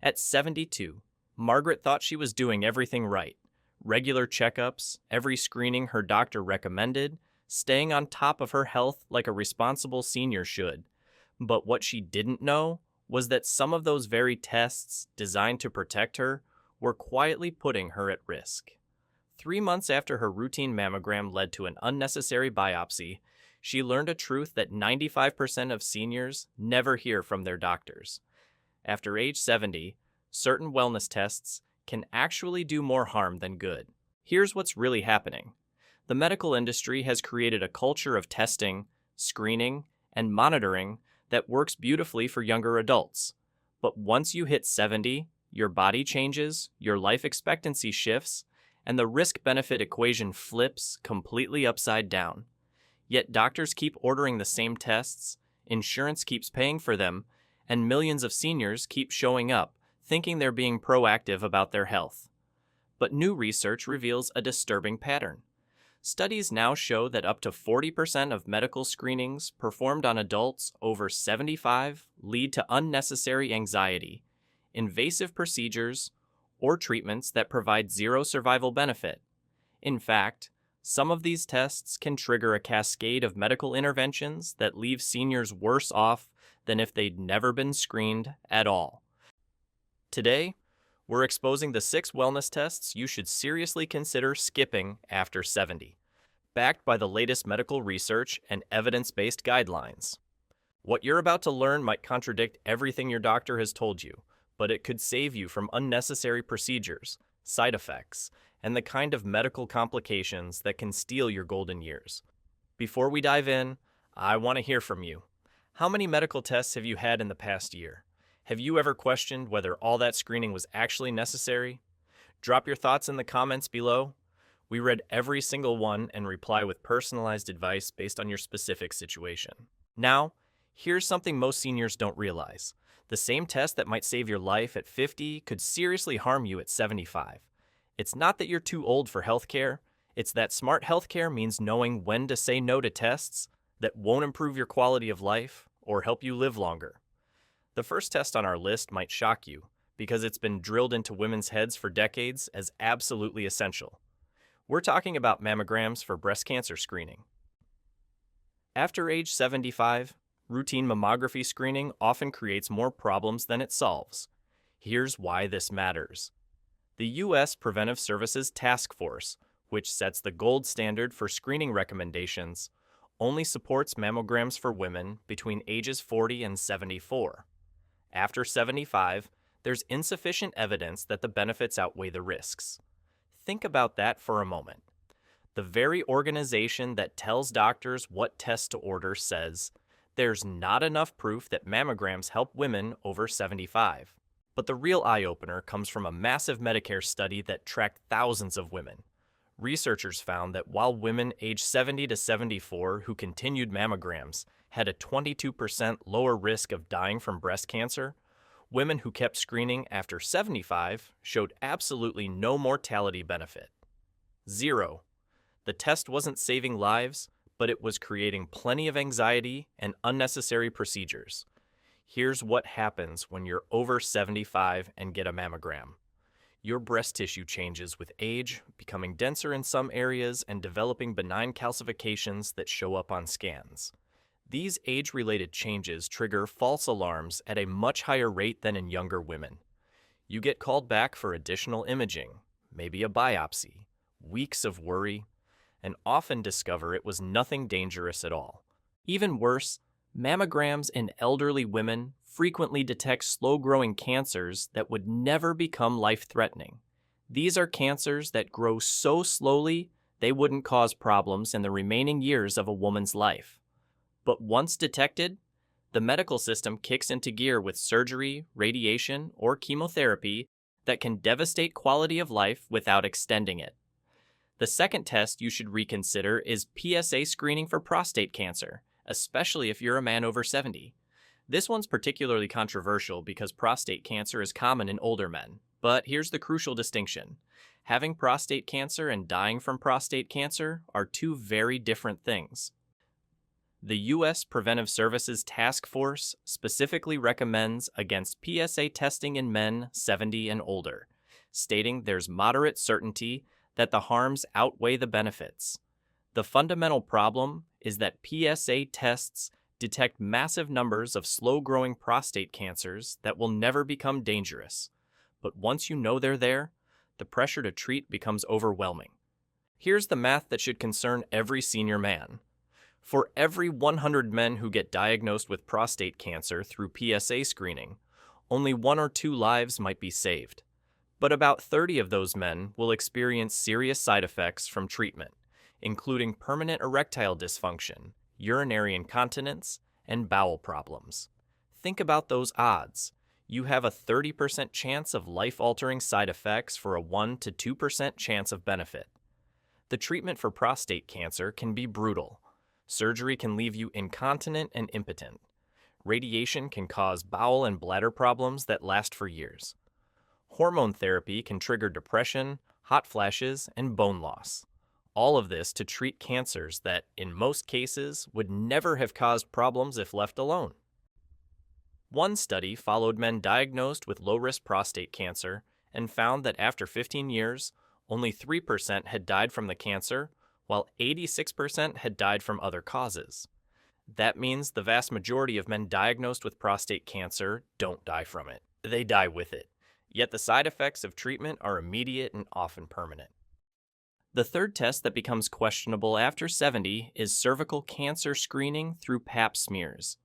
At 72, Margaret thought she was doing everything right. Regular checkups, every screening her doctor recommended, staying on top of her health like a responsible senior should. But what she didn't know was that some of those very tests, designed to protect her, were quietly putting her at risk. 3 months after her routine mammogram led to an unnecessary biopsy, she learned a truth that 95% of seniors never hear from their doctors. After age 70, certain wellness tests can actually do more harm than good. Here's what's really happening. The medical industry has created a culture of testing, screening, and monitoring that works beautifully for younger adults. But once you hit 70, your body changes, your life expectancy shifts, and the risk-benefit equation flips completely upside down. Yet doctors keep ordering the same tests, insurance keeps paying for them, and millions of seniors keep showing up, thinking they're being proactive about their health. But new research reveals a disturbing pattern. Studies now show that up to 40% of medical screenings performed on adults over 75 lead to unnecessary anxiety, invasive procedures, or treatments that provide zero survival benefit. In fact, some of these tests can trigger a cascade of medical interventions that leave seniors worse off than if they'd never been screened at all. Today, we're exposing the 6 wellness tests you should seriously consider skipping after 70, backed by the latest medical research and evidence-based guidelines. What you're about to learn might contradict everything your doctor has told you, but it could save you from unnecessary procedures, side effects, and the kind of medical complications that can steal your golden years. Before we dive in, I want to hear from you. How many medical tests have you had in the past year? Have you ever questioned whether all that screening was actually necessary? Drop your thoughts in the comments below. We read every single one and reply with personalized advice based on your specific situation. Now, here's something most seniors don't realize. The same test that might save your life at 50 could seriously harm you at 75. It's not that you're too old for healthcare. It's that smart healthcare means knowing when to say no to tests that won't improve your quality of life or help you live longer. The first test on our list might shock you because it's been drilled into women's heads for decades as absolutely essential. We're talking about mammograms for breast cancer screening. After age 75, routine mammography screening often creates more problems than it solves. Here's why this matters. The U.S. Preventive Services Task Force, which sets the gold standard for screening recommendations, only supports mammograms for women between ages 40 and 74. After 75, there's insufficient evidence that the benefits outweigh the risks. Think about that for a moment. The very organization that tells doctors what tests to order says there's not enough proof that mammograms help women over 75. But the real eye-opener comes from a massive Medicare study that tracked thousands of women. Researchers found that while women aged 70 to 74 who continued mammograms had a 22% lower risk of dying from breast cancer, women who kept screening after 75 showed absolutely no mortality benefit. Zero. The test wasn't saving lives, but it was creating plenty of anxiety and unnecessary procedures. Here's what happens when you're over 75 and get a mammogram. Your breast tissue changes with age, becoming denser in some areas and developing benign calcifications that show up on scans. These age-related changes trigger false alarms at a much higher rate than in younger women. You get called back for additional imaging, maybe a biopsy, weeks of worry, and often discover it was nothing dangerous at all. Even worse, mammograms in elderly women frequently detect slow-growing cancers that would never become life-threatening. These are cancers that grow so slowly they wouldn't cause problems in the remaining years of a woman's life. But once detected, the medical system kicks into gear with surgery, radiation, or chemotherapy that can devastate quality of life without extending it. The second test you should reconsider is PSA screening for prostate cancer, especially if you're a man over 70. This one's particularly controversial because prostate cancer is common in older men. But here's the crucial distinction. Having prostate cancer and dying from prostate cancer are two very different things. The U.S. Preventive Services Task Force specifically recommends against PSA testing in men 70 and older, stating there's moderate certainty that the harms outweigh the benefits. The fundamental problem is that PSA tests detect massive numbers of slow-growing prostate cancers that will never become dangerous. But once you know they're there, the pressure to treat becomes overwhelming. Here's the math that should concern every senior man. For every 100 men who get diagnosed with prostate cancer through PSA screening, only 1 or 2 lives might be saved. But about 30 of those men will experience serious side effects from treatment, including permanent erectile dysfunction, urinary incontinence, and bowel problems. Think about those odds. You have a 30% chance of life-altering side effects for a 1 to 2% chance of benefit. The treatment for prostate cancer can be brutal. Surgery can leave you incontinent and impotent. Radiation can cause bowel and bladder problems that last for years. Hormone therapy can trigger depression, hot flashes, and bone loss. All of this to treat cancers that, in most cases, would never have caused problems if left alone. One study followed men diagnosed with low-risk prostate cancer and found that after 15 years, only 3% had died from the cancer, while 86% had died from other causes. That means the vast majority of men diagnosed with prostate cancer don't die from it. They die with it. Yet the side effects of treatment are immediate and often permanent. The third test that becomes questionable after 70 is cervical cancer screening through Pap smears.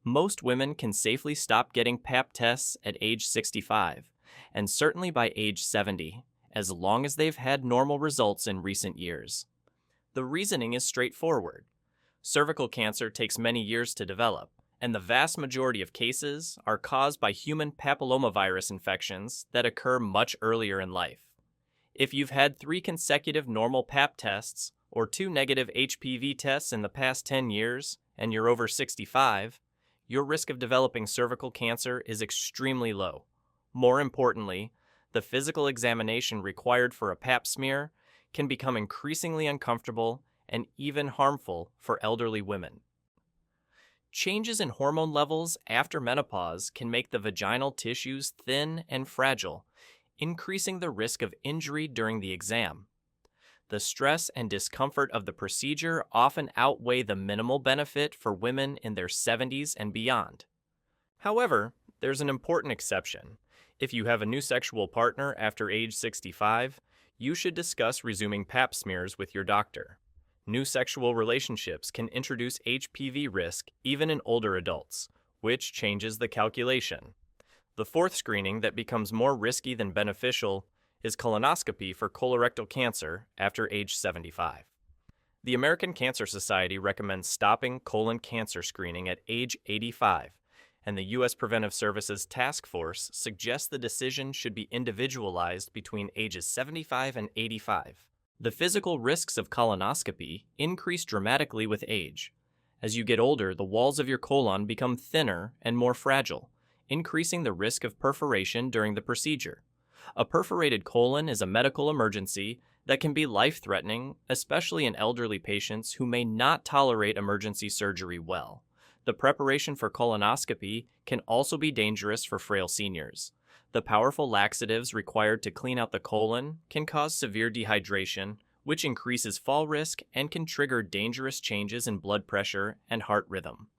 Most women can safely stop getting Pap tests at age 65, and certainly by age 70, as long as they've had normal results in recent years. The reasoning is straightforward. Cervical cancer takes many years to develop, and the vast majority of cases are caused by human papillomavirus infections that occur much earlier in life. If you've had 3 consecutive normal Pap tests or 2 negative HPV tests in the past 10 years, and you're over 65, your risk of developing cervical cancer is extremely low. More importantly, the physical examination required for a Pap smear can become increasingly uncomfortable and even harmful for elderly women. Changes in hormone levels after menopause can make the vaginal tissues thin and fragile, increasing the risk of injury during the exam. The stress and discomfort of the procedure often outweigh the minimal benefit for women in their 70s and beyond. However, there's an important exception. If you have a new sexual partner after age 65, you should discuss resuming Pap smears with your doctor. New sexual relationships can introduce HPV risk even in older adults, which changes the calculation. The fourth screening that becomes more risky than beneficial is colonoscopy for colorectal cancer after age 75. The American Cancer Society recommends stopping colon cancer screening at age 85, and the U.S. Preventive Services Task Force suggests the decision should be individualized between ages 75 and 85. The physical risks of colonoscopy increase dramatically with age. As you get older, the walls of your colon become thinner and more fragile, increasing the risk of perforation during the procedure. A perforated colon is a medical emergency that can be life-threatening, especially in elderly patients who may not tolerate emergency surgery well. The preparation for colonoscopy can also be dangerous for frail seniors. The powerful laxatives required to clean out the colon can cause severe dehydration, which increases fall risk and can trigger dangerous changes in blood pressure and heart rhythm.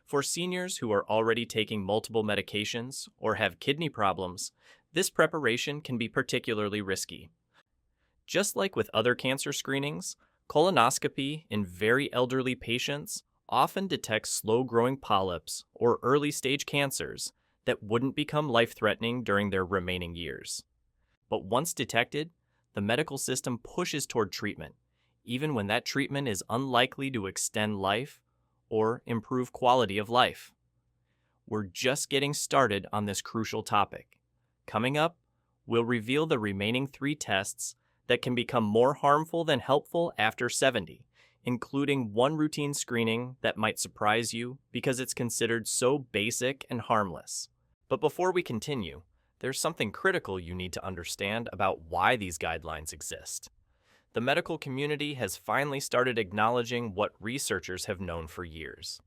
For seniors who are already taking multiple medications or have kidney problems, this preparation can be particularly risky. Just like with other cancer screenings, colonoscopy in very elderly patients often detects slow-growing polyps or early-stage cancers that wouldn't become life-threatening during their remaining years. But once detected, the medical system pushes toward treatment, even when that treatment is unlikely to extend life or improve quality of life. We're just getting started on this crucial topic. Coming up, we'll reveal the remaining 3 tests that can become more harmful than helpful after 70, including one routine screening that might surprise you because it's considered so basic and harmless. But before we continue, there's something critical you need to understand about why these guidelines exist. The medical community has finally started acknowledging what researchers have known for years.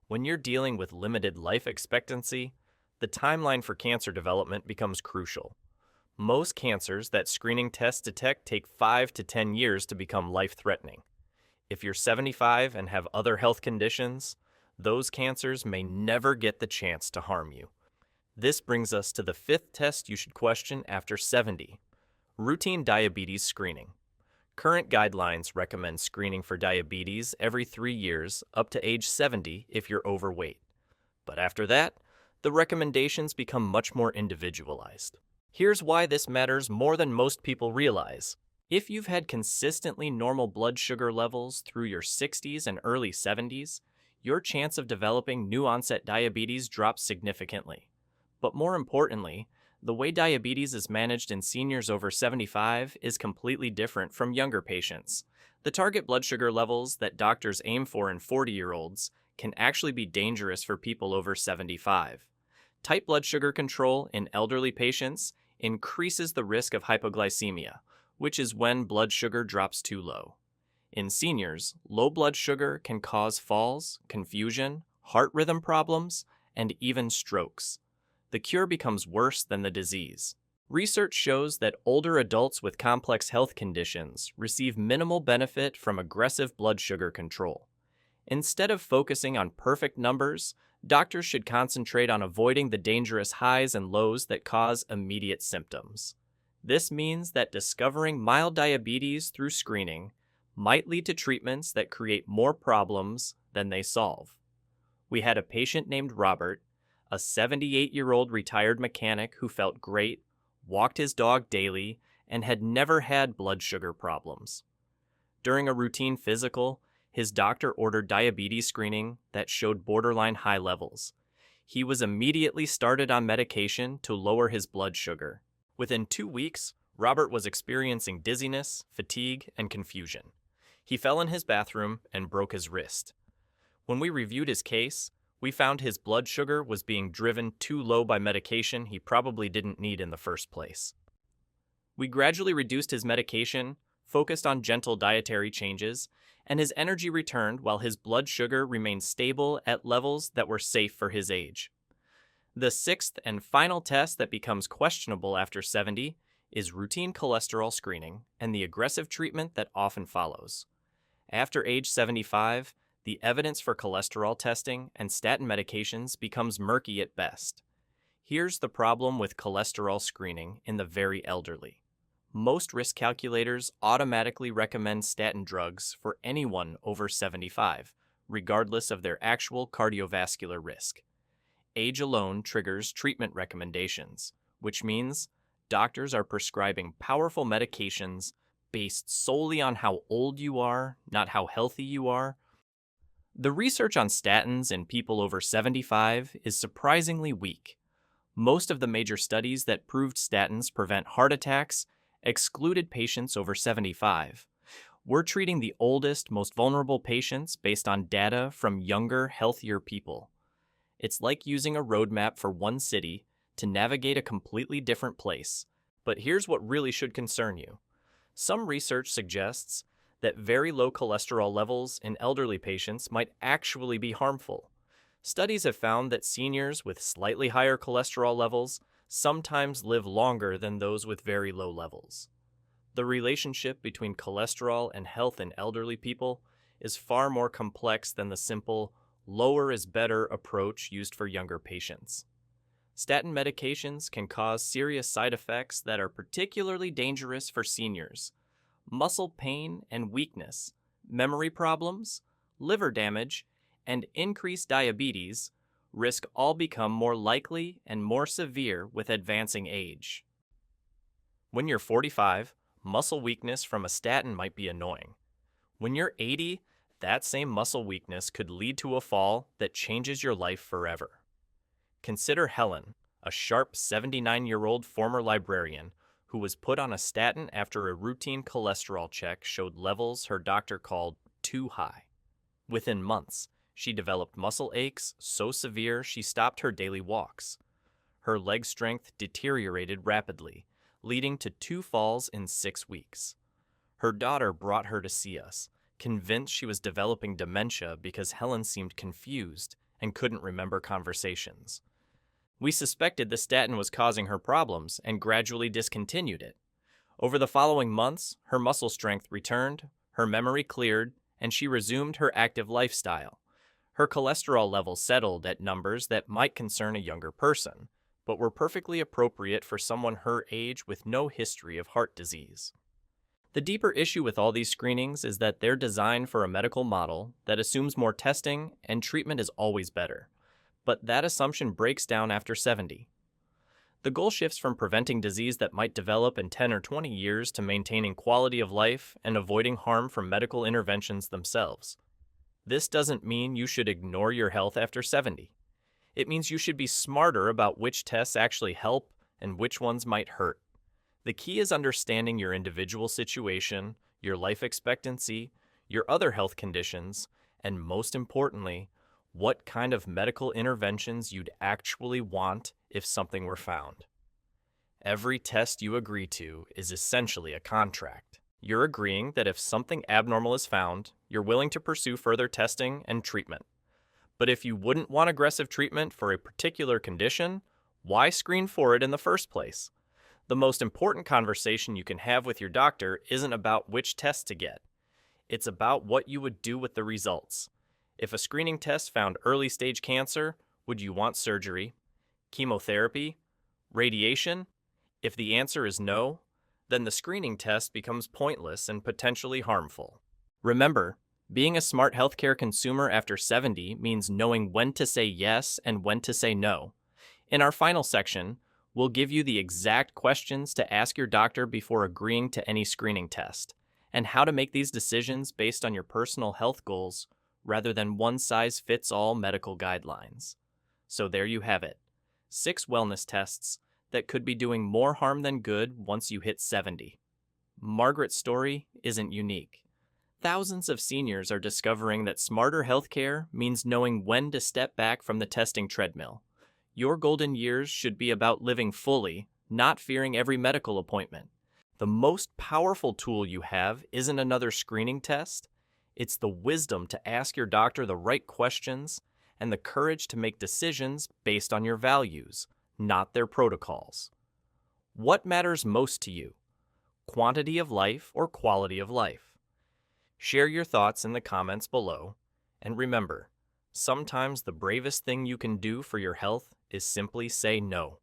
When you're dealing with limited life expectancy, the timeline for cancer development becomes crucial. Most cancers that screening tests detect take 5 to 10 years to become life-threatening. If you're 75 and have other health conditions, those cancers may never get the chance to harm you. This brings us to the fifth test you should question after 70: routine diabetes screening. Current guidelines recommend screening for diabetes every 3 years up to age 70 if you're overweight. But after that, the recommendations become much more individualized. Here's why this matters more than most people realize. If you've had consistently normal blood sugar levels through your 60s and early 70s, your chance of developing new-onset diabetes drops significantly. But more importantly, the way diabetes is managed in seniors over 75 is completely different from younger patients. The target blood sugar levels that doctors aim for in 40-year-olds can actually be dangerous for people over 75. Tight blood sugar control in elderly patients increases the risk of hypoglycemia, which is when blood sugar drops too low. In seniors, low blood sugar can cause falls, confusion, heart rhythm problems, and even strokes. The cure becomes worse than the disease. Research shows that older adults with complex health conditions receive minimal benefit from aggressive blood sugar control. Instead of focusing on perfect numbers, doctors should concentrate on avoiding the dangerous highs and lows that cause immediate symptoms. This means that discovering mild diabetes through screening might lead to treatments that create more problems than they solve. We had a patient named Robert, a 78-year-old retired mechanic who felt great, walked his dog daily, and had never had blood sugar problems. During a routine physical, his doctor ordered diabetes screening that showed borderline high levels. He was immediately started on medication to lower his blood sugar. Within 2 weeks, Robert was experiencing dizziness, fatigue, and confusion. He fell in his bathroom and broke his wrist. When we reviewed his case, we found his blood sugar was being driven too low by medication he probably didn't need in the first place. We gradually reduced his medication, focused on gentle dietary changes, and his energy returned while his blood sugar remained stable at levels that were safe for his age. The sixth and final test that becomes questionable after 70 is routine cholesterol screening and the aggressive treatment that often follows. After age 75, the evidence for cholesterol testing and statin medications becomes murky at best. Here's the problem with cholesterol screening in the very elderly. Most risk calculators automatically recommend statin drugs for anyone over 75, regardless of their actual cardiovascular risk. Age alone triggers treatment recommendations, which means doctors are prescribing powerful medications based solely on how old you are, not how healthy you are. The research on statins in people over 75 is surprisingly weak. Most of the major studies that proved statins prevent heart attacks excluded patients over 75. We're treating the oldest, most vulnerable patients based on data from younger, healthier people. It's like using a roadmap for one city to navigate a completely different place. But here's what really should concern you. Some research suggests that very low cholesterol levels in elderly patients might actually be harmful. Studies have found that seniors with slightly higher cholesterol levels sometimes live longer than those with very low levels. The relationship between cholesterol and health in elderly people is far more complex than the simple lower is better approach used for younger patients. Statin medications can cause serious side effects that are particularly dangerous for seniors. Muscle pain and weakness, memory problems, liver damage, and increased diabetes risk all become more likely and more severe with advancing age. When you're 45, muscle weakness from a statin might be annoying. When you're 80, that same muscle weakness could lead to a fall that changes your life forever. Consider Helen, a sharp 79-year-old former librarian who was put on a statin after a routine cholesterol check showed levels her doctor called too high. Within months, she developed muscle aches so severe she stopped her daily walks. Her leg strength deteriorated rapidly, leading to 2 falls in 6 weeks. Her daughter brought her to see us, convinced she was developing dementia because Helen seemed confused and couldn't remember conversations. We suspected the statin was causing her problems and gradually discontinued it. Over the following months, her muscle strength returned, her memory cleared, and she resumed her active lifestyle. Her cholesterol levels settled at numbers that might concern a younger person, but were perfectly appropriate for someone her age with no history of heart disease. The deeper issue with all these screenings is that they're designed for a medical model that assumes more testing and treatment is always better. But that assumption breaks down after 70. The goal shifts from preventing disease that might develop in 10 or 20 years to maintaining quality of life and avoiding harm from medical interventions themselves. This doesn't mean you should ignore your health after 70. It means you should be smarter about which tests actually help and which ones might hurt. The key is understanding your individual situation, your life expectancy, your other health conditions, and most importantly, what kind of medical interventions you'd actually want if something were found. Every test you agree to is essentially a contract. You're agreeing that if something abnormal is found, you're willing to pursue further testing and treatment. But if you wouldn't want aggressive treatment for a particular condition, why screen for it in the first place? The most important conversation you can have with your doctor isn't about which test to get. It's about what you would do with the results. If a screening test found early-stage cancer, would you want surgery, chemotherapy, radiation? If the answer is no, then the screening test becomes pointless and potentially harmful. Remember, being a smart healthcare consumer after 70 means knowing when to say yes and when to say no. In our final section, we'll give you the exact questions to ask your doctor before agreeing to any screening test, and how to make these decisions based on your personal health goals rather than one-size-fits-all medical guidelines. So there you have it, 6 wellness tests that could be doing more harm than good once you hit 70. Margaret's story isn't unique. Thousands of seniors are discovering that smarter healthcare means knowing when to step back from the testing treadmill. Your golden years should be about living fully, not fearing every medical appointment. The most powerful tool you have isn't another screening test. It's the wisdom to ask your doctor the right questions and the courage to make decisions based on your values, not their protocols. What matters most to you? Quantity of life or quality of life? Share your thoughts in the comments below, and remember, sometimes the bravest thing you can do for your health is simply say no.